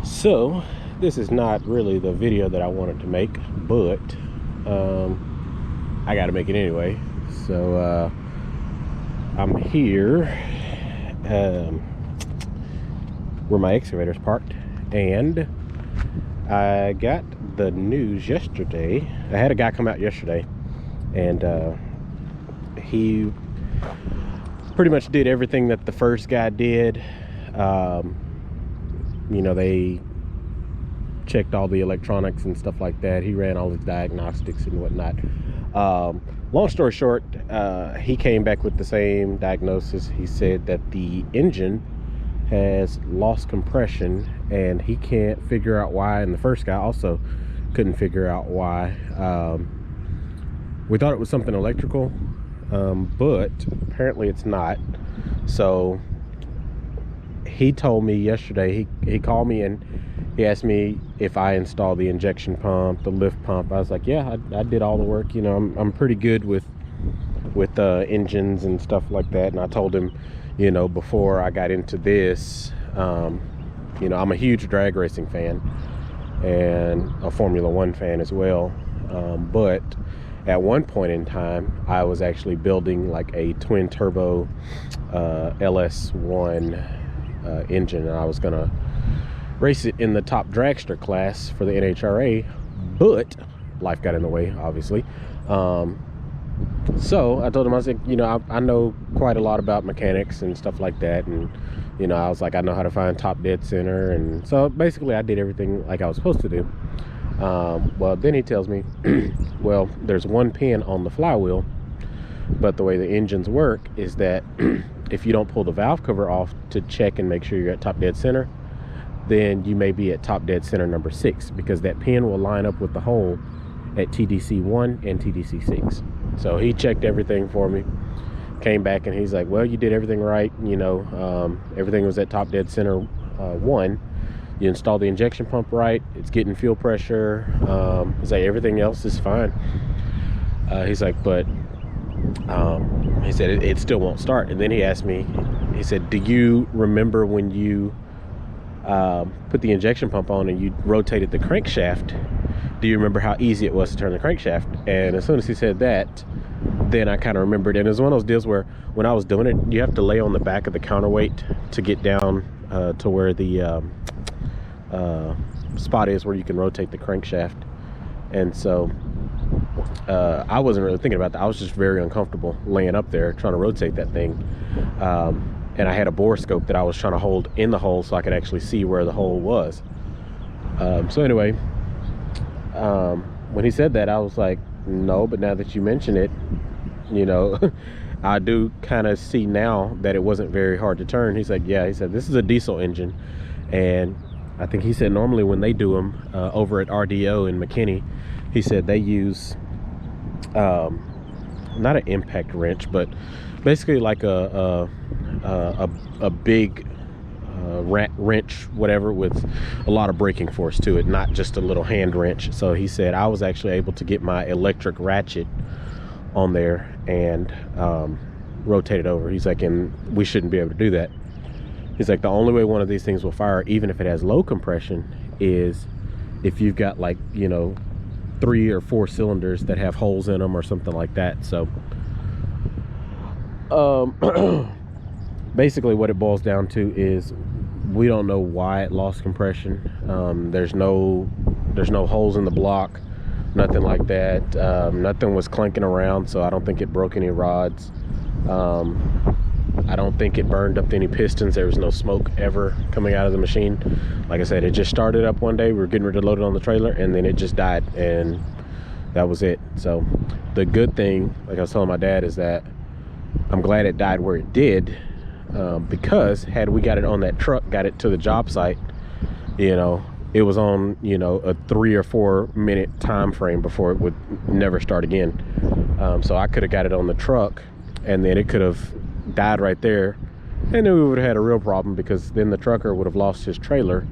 So this is not really the video that I wanted to make, but I gotta make it anyway. So I'm here where my excavator's parked, and I got the news yesterday. I had a guy come out yesterday, and he pretty much did everything that the first guy did. You know, they checked all the electronics and stuff like that. He ran all the diagnostics and whatnot. Long story short, he came back with the same diagnosis. He said that the engine has lost compression, and he can't figure out why, and the first guy also couldn't figure out why. We thought it was something electrical, but apparently it's not. So he told me yesterday, he called me and he asked me if I installed the injection pump, the lift pump. I was like, yeah, I did all the work. You know, I'm pretty good with engines and stuff like that. And I told him, you know, before I got into this, you know, I'm a huge drag racing fan and a Formula One fan as well. But at one point in time, I was actually building like a twin turbo LS1 engine, and I was gonna race it in the top dragster class for the NHRA, but life got in the way, obviously. So I told him, I was like, you know, I know quite a lot about mechanics and stuff like that, and you know, I was like, I know how to find top dead center, and so basically I did everything like I was supposed to do. Well, then he tells me, well, there's one pin on the flywheel, but the way the engines work is that if you don't pull the valve cover off to check and make sure you're at top dead center, then you may be at top dead center number 6, because that pin will line up with the hole at TDC 1 and TDC 6. So he checked everything for me, came back, and he's like, well, you did everything right. You know, everything was at top dead center 1. You installed the injection pump right, it's getting fuel pressure. He's like, everything else is fine. He's like, but he said it still won't start. And then he asked me, he said, do you remember when you put the injection pump on and you rotated the crankshaft? Do you remember how easy it was to turn the crankshaft? And as soon as he said that, then I kind of remembered. And it was one of those deals where when I was doing it, you have to lay on the back of the counterweight to get down to where the spot is where you can rotate the crankshaft. And so I wasn't really thinking about that. I was just very uncomfortable laying up there trying to rotate that thing. And I had a bore scope that I was trying to hold in the hole so I could actually see where the hole was. So anyway, when he said that, I was like, no, but now that you mention it, you know, I do kind of see now that it wasn't very hard to turn. He's like, yeah, he said, this is a diesel engine. And I think he said normally when they do them over at RDO in McKinney, he said they use not an impact wrench, but basically like a big wrench, whatever, with a lot of braking force to it, not just a little hand wrench. So he said I was actually able to get my electric ratchet on there and rotate it over. He's like, and we shouldn't be able to do that. He's like, the only way one of these things will fire, even if it has low compression, is if you've got, like, you know, 3 or 4 cylinders that have holes in them or something like that. So basically what it boils down to is we don't know why it lost compression. There's no holes in the block, nothing like that. Nothing was clanking around, so I don't think it broke any rods. I don't think it burned up any pistons. There was no smoke ever coming out of the machine. Like I said, it just started up one day. We were getting ready to load it on the trailer, and then it just died, and that was it. So the good thing, like I was telling my dad, is that I'm glad it died where it did, because had we got it on that truck, got it to the job site, you know, it was on, you know, a 3 or 4 minute time frame before it would never start again. So I could have got it on the truck, and then it could have died right there, and then we would have had a real problem, because then the trucker would have lost his trailer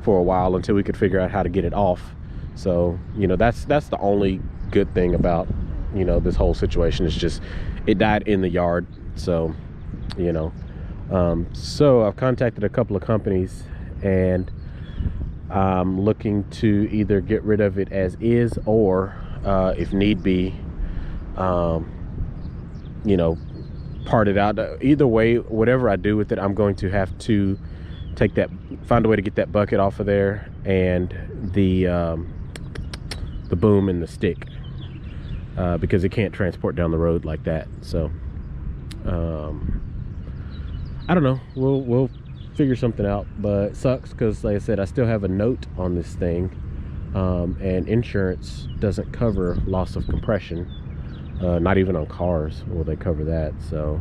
for a while until we could figure out how to get it off. So, you know, that's the only good thing about, you know, this whole situation, is just it died in the yard. So, you know, so I've contacted a couple of companies, and I'm looking to either get rid of it as is, or if need be, you know, part it out. Either way, whatever I do with it, I'm going to have to find a way to get that bucket off of there, and the boom and the stick, because it can't transport down the road like that. So I don't know, we'll figure something out, but it sucks because, like I said, I still have a note on this thing, and insurance doesn't cover loss of compression. Not even on cars will they cover that. So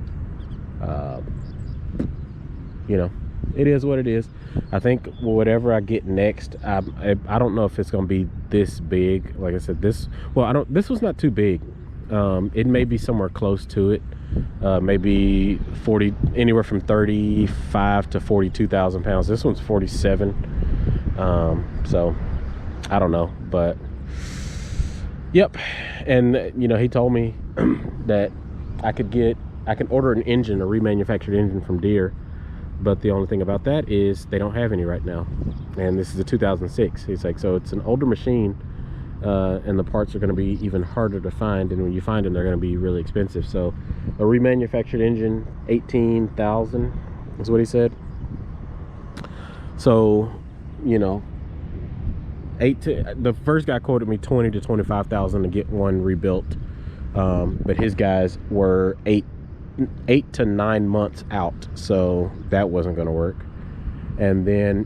you know, it is what it is. I think whatever I get next, I don't know if it's gonna be this big. Like I said, this was not too big. It may be somewhere close to it, maybe anywhere from 35 to 42,000 pounds. This one's 47. So I don't know, but yep. And you know, he told me that I can order an engine, a remanufactured engine from Deere, but the only thing about that is they don't have any right now, and this is a 2006. He's like, so it's an older machine, and the parts are going to be even harder to find, and when you find them, they're going to be really expensive. So a remanufactured engine, 18,000 is what he said. So, you know, the first guy quoted me 20 to 25,000 to get one rebuilt, but his guys were 8 to 9 months out, so that wasn't going to work. And then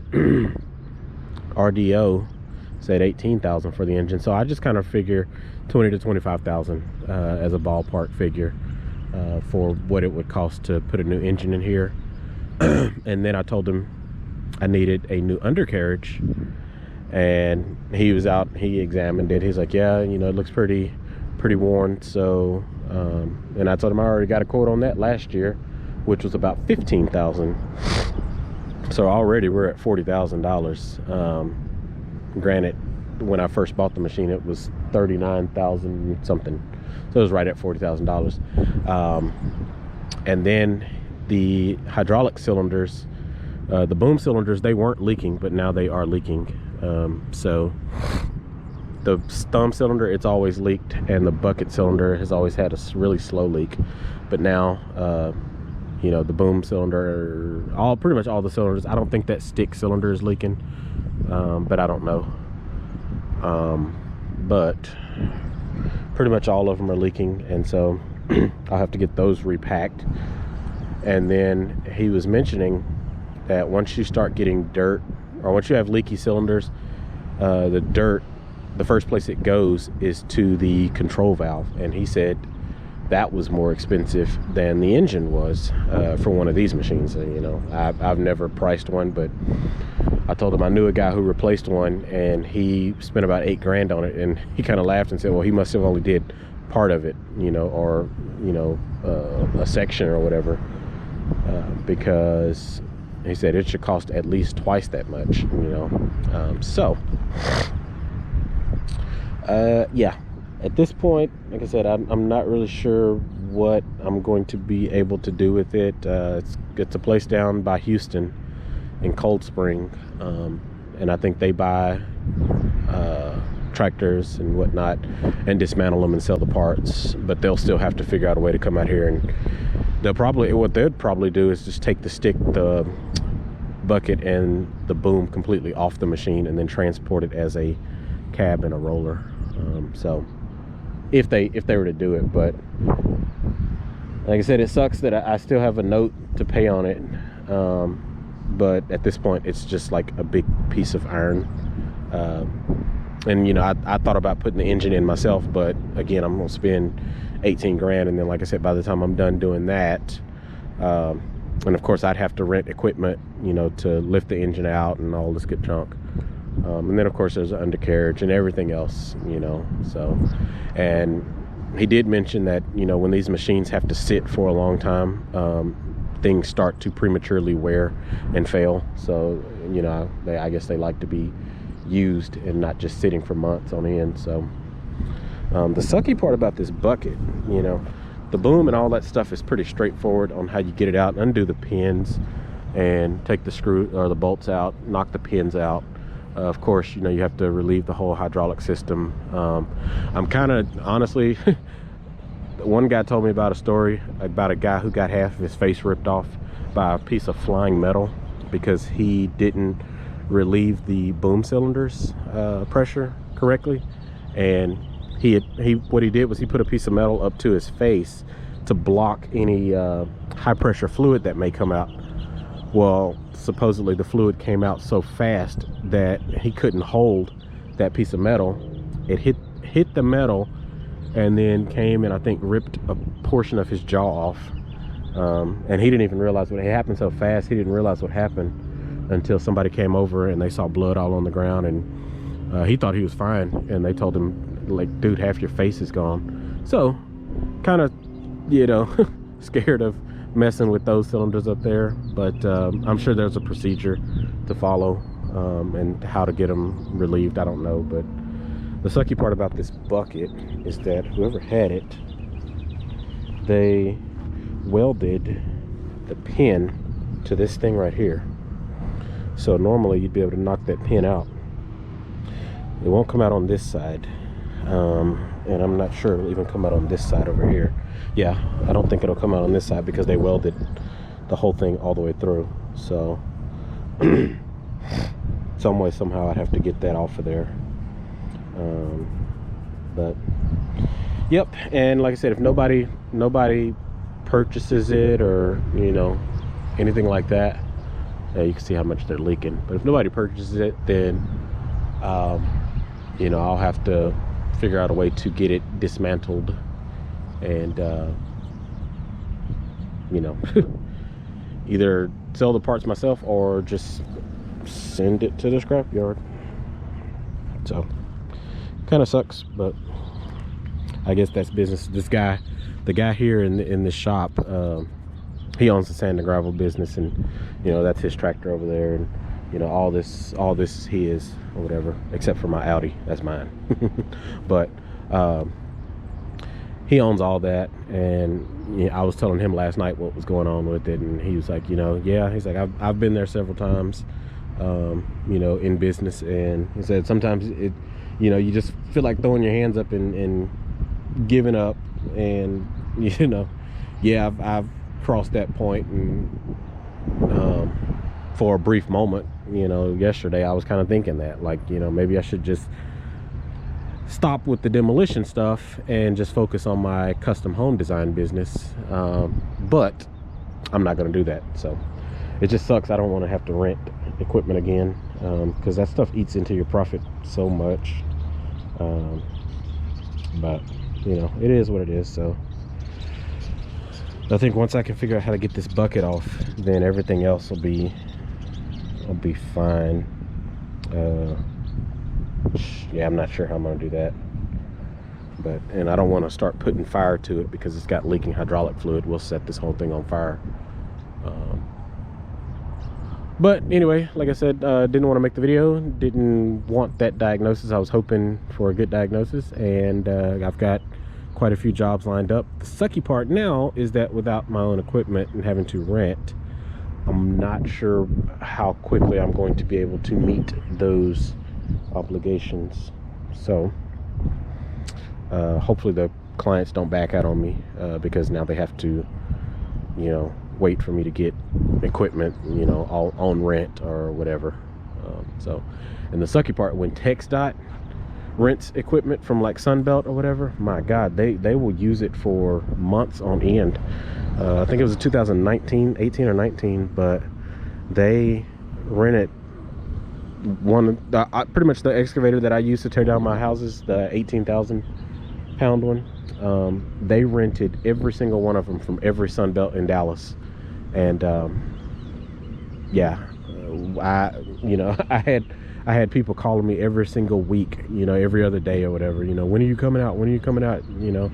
RDO said 18,000 for the engine, so I just kind of figure 20 to 25,000 as a ballpark figure for what it would cost to put a new engine in here. And then I told him I needed a new undercarriage, and he was out, he examined it. He's like, yeah, you know, it looks pretty worn. So and I told him I already got a quote on that last year, which was about 15,000. So already we're at $40,000. Granted, when I first bought the machine, it was 39,000 something, so it was right at $40,000. And then the hydraulic cylinders, the boom cylinders, they weren't leaking, but now they are leaking. So the thumb cylinder, it's always leaked, and the bucket cylinder has always had a really slow leak. But now, you know, the boom cylinder, pretty much all the cylinders. I don't think that stick cylinder is leaking, but I don't know. But pretty much all of them are leaking, and so I'll have to get those repacked. And then he was mentioning that once you start getting dirt, or once you have leaky cylinders, the dirt, the first place it goes is to the control valve, and he said that was more expensive than the engine was for one of these machines. You know, I've never priced one, but I told him I knew a guy who replaced one, and he spent about $8 grand on it, and he kind of laughed and said, well, he must have only did part of it, you know, or, you know, a section or whatever, because he said it should cost at least twice that much, you know. Yeah, at this point, like I said, I'm not really sure what I'm going to be able to do with it. It's a place down by Houston in Cold Spring, and I think they buy tractors and whatnot and dismantle them and sell the parts, but they'll still have to figure out a way to come out here, and what they'd probably do is just take the bucket and the boom completely off the machine and then transport it as a cab and a roller. So if they were to do it, but like I said, it sucks that I still have a note to pay on it, but at this point it's just like a big piece of iron. And you know, I thought about putting the engine in myself, but again, I'm gonna spend 18 grand, and then like I said, by the time I'm done doing that, and of course I'd have to rent equipment, you know, to lift the engine out and all this good junk. And then of course there's an undercarriage and everything else, you know. So, and he did mention that, you know, when these machines have to sit for a long time, things start to prematurely wear and fail. So, you know, I guess they like to be used and not just sitting for months on end. So the sucky part about this bucket, you know, the boom and all that stuff is pretty straightforward on how you get it out, undo the pins and take the screw or the bolts out, knock the pins out. Of course, you know, you have to relieve the whole hydraulic system. I'm kind of, honestly, one guy told me about a story about a guy who got half of his face ripped off by a piece of flying metal because he didn't relieve the boom cylinders pressure correctly. And what he did was he put a piece of metal up to his face to block any high pressure fluid that may come out. Well, supposedly the fluid came out so fast that he couldn't hold that piece of metal. It hit the metal and then came and I think ripped a portion of his jaw off. And he didn't even realize what happened so fast. He didn't realize what happened until somebody came over and they saw blood all on the ground, and he thought he was fine, and they told him, like, dude, half your face is gone. So kind of, you know, scared of messing with those cylinders up there, but I'm sure there's a procedure to follow, and how to get them relieved, I don't know. But the sucky part about this bucket is that whoever had it, they welded the pin to this thing right here. So normally you'd be able to knock that pin out. It won't come out on this side, and I'm not sure it'll even come out on this side over here. Yeah, I don't think it'll come out on this side because they welded the whole thing all the way through. So some way, somehow I'd have to get that off of there. But yep, and like I said, if nobody purchases it, or, you know, anything like that, you can see how much they're leaking. But if nobody purchases it, then you know, I'll have to figure out a way to get it dismantled and you know, either sell the parts myself or just send it to the scrap yard. So kind of sucks, but I guess that's business. This guy, the guy here in this shop, he owns the sand and gravel business, and, you know, that's his tractor over there, and, you know, all this is his, or whatever, except for my Audi, that's mine. But he owns all that, and, you know, I was telling him last night what was going on with it, and he was like, you know, yeah, he's like, I've been there several times, you know, in business, and he said sometimes it, you know, you just feel like throwing your hands up and giving up. And, you know, yeah, I've crossed that point, and for a brief moment, you know, yesterday I was kind of thinking that, like, you know, maybe I should just stop with the demolition stuff and just focus on my custom home design business. But I'm not going to do that. So it just sucks. I don't want to have to rent equipment again, because that stuff eats into your profit so much. But, you know, it is what it is. So I think once I can figure out how to get this bucket off, then everything else will be fine. Yeah, I'm not sure how I'm gonna do that, and I don't want to start putting fire to it because it's got leaking hydraulic fluid. We'll set this whole thing on fire. But anyway, like I said, didn't want to make the video, didn't want that diagnosis. I was hoping for a good diagnosis, and I've got quite a few jobs lined up. The sucky part now is that without my own equipment and having to rent, I'm not sure how quickly I'm going to be able to meet those obligations. So hopefully the clients don't back out on me, because now they have to, you know, wait for me to get equipment, you know, all on rent or whatever. So, and the sucky part, when TxDOT rents equipment from like Sunbelt or whatever, my God, they will use it for months on end. I think it was 2019, 18 or 19, but they rented pretty much the excavator that I used to tear down my houses, the 18,000 pound one. They rented every single one of them from every Sunbelt in Dallas. And yeah, you know, I had people calling me every single week, you know, every other day or whatever, you know, when are you coming out, you know,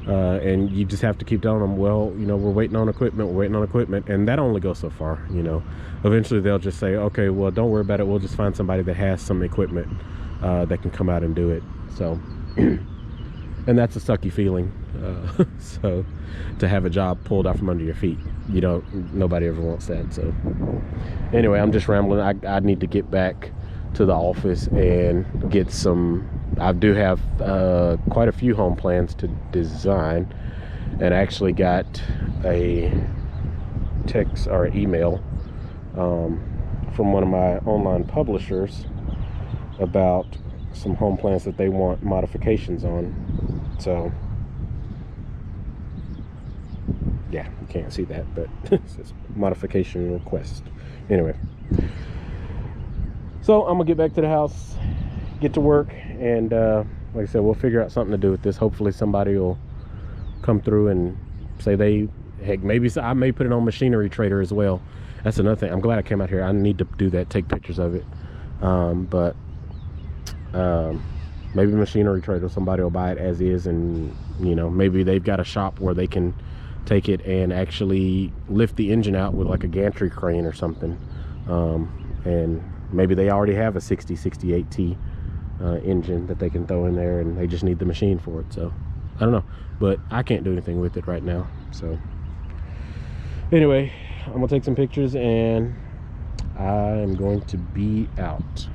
and you just have to keep telling them, well, you know, we're waiting on equipment, and that only goes so far, you know. Eventually they'll just say, okay, well, don't worry about it, we'll just find somebody that has some equipment that can come out and do it. So and that's a sucky feeling. So to have a job pulled out from under your feet, you don't, nobody ever wants that. So anyway, I'm just rambling. I need to get back to the office and get some. I do have quite a few home plans to design, and I actually got a text or email from one of my online publishers about some home plans that they want modifications on. So yeah, you can't see that, but it says modification request. Anyway, so I'm gonna get back to the house, get to work, and like I said, we'll figure out something to do with this. Hopefully somebody will come through and say they, heck, maybe I may put it on Machinery Trader as well. That's another thing. I'm glad I came out here. I need to do that, take pictures of it. But maybe Machinery Trader, somebody will buy it as is, and you know, maybe they've got a shop where they can take it and actually lift the engine out with like a gantry crane or something. And maybe they already have a 6068T engine that they can throw in there, and they just need the machine for it. So I don't know, but I can't do anything with it right now. So anyway, I'm gonna take some pictures and I am going to be out.